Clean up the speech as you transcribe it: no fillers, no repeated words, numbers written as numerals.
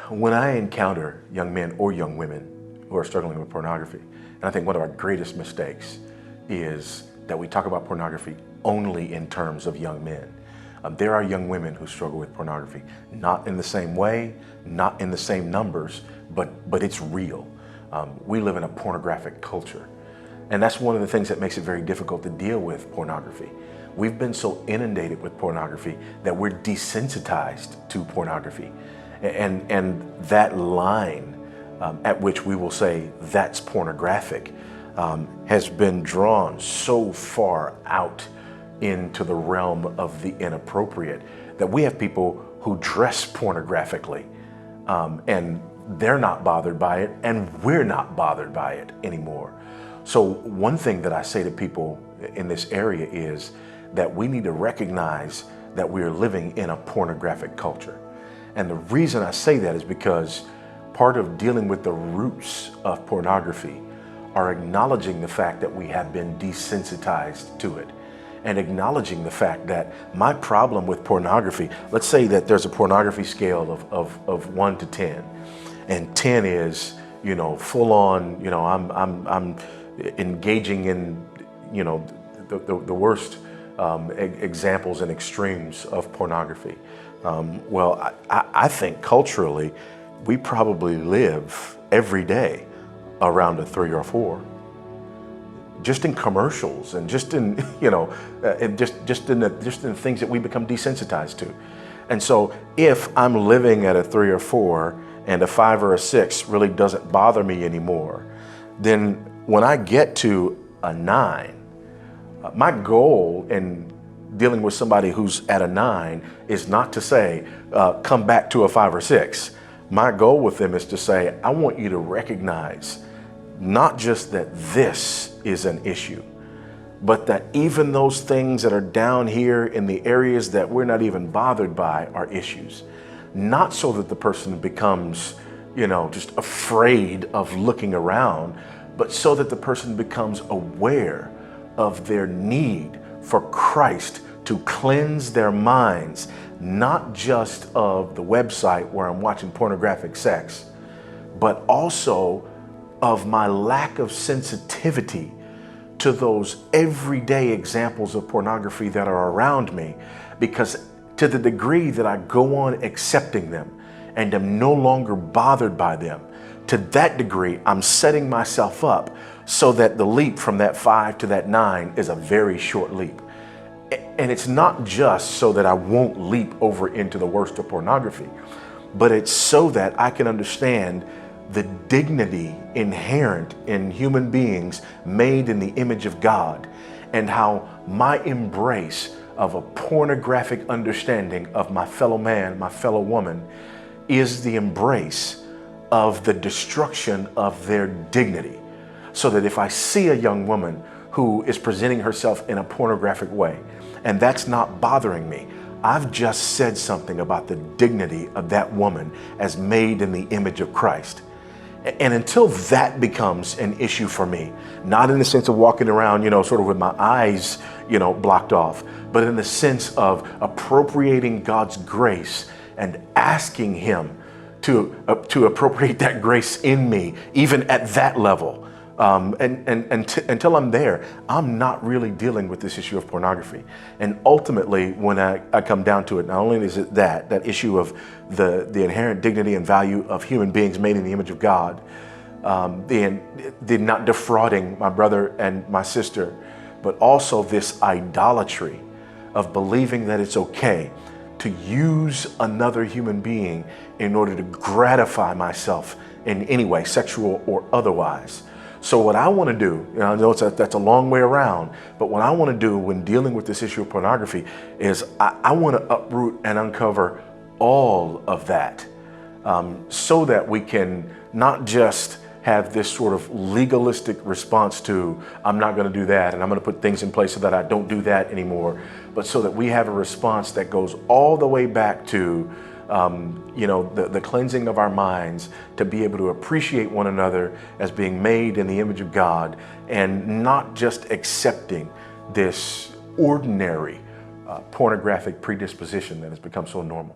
When I encounter young men or young women who are struggling with pornography, and I think one of our greatest mistakes is that we talk about pornography only in terms of young men. There are young women who struggle with pornography, not in the same way, not in the same numbers, but it's real. We live in a pornographic culture. And that's one of the things that makes it very difficult to deal with pornography. We've been so inundated with pornography that we're desensitized to pornography. And that line at which we will say that's pornographic has been drawn so far out into the realm of the inappropriate that we have people who dress pornographically and they're not bothered by it and we're not bothered by it anymore. So one thing that I say to people in this area is that we need to recognize that we are living in a pornographic culture. And the reason I say that is because part of dealing with the roots of pornography are acknowledging the fact that we have been desensitized to it, and acknowledging the fact that my problem with pornography, let's say that there's a pornography scale of 1 to 10, and 10 is, full on, I'm engaging in, the worst examples and extremes of pornography. Well, I think culturally, we probably live every day around a 3 or 4. Just in commercials and just in, just in the things that we become desensitized to. And so if I'm living at a 3 or 4 and a 5 or a 6 really doesn't bother me anymore, then when I get to a 9, my goal in dealing with somebody who's at a 9 is not to say, come back to a 5 or 6. My goal with them is to say, I want you to recognize not just that this is an issue, but that even those things that are down here in the areas that we're not even bothered by are issues. Not so that the person becomes, just afraid of looking around, but so that the person becomes aware of their need for Christ to cleanse their minds, not just of the website where I'm watching pornographic sex, but also of my lack of sensitivity to those everyday examples of pornography that are around me, because to the degree that I go on accepting them and am no longer bothered by them, to that degree, I'm setting myself up so that the leap from that 5 to that 9 is a very short leap. And it's not just so that I won't leap over into the worst of pornography, but it's so that I can understand the dignity inherent in human beings made in the image of God, and how my embrace of a pornographic understanding of my fellow man, my fellow woman, is the embrace of the destruction of their dignity. So that if I see a young woman who is presenting herself in a pornographic way, and that's not bothering me, I've just said something about the dignity of that woman as made in the image of Christ. And until that becomes an issue for me, not in the sense of walking around, sort of with my eyes, blocked off, but in the sense of appropriating God's grace and asking Him to appropriate that grace in me, even at that level. Until I'm there, I'm not really dealing with this issue of pornography. And ultimately, when I come down to it, not only is it that issue of the inherent dignity and value of human beings made in the image of God, the not defrauding my brother and my sister, but also this idolatry of believing that it's okay to use another human being in order to gratify myself in any way, sexual or otherwise. So what I want to do, I know that's a long way around, but what I want to do when dealing with this issue of pornography is I want to uproot and uncover all of that, so that we can not just have this sort of legalistic response to, I'm not going to do that, and I'm going to put things in place so that I don't do that anymore, but so that we have a response that goes all the way back to the cleansing of our minds, to be able to appreciate one another as being made in the image of God, and not just accepting this ordinary pornographic predisposition that has become so normal.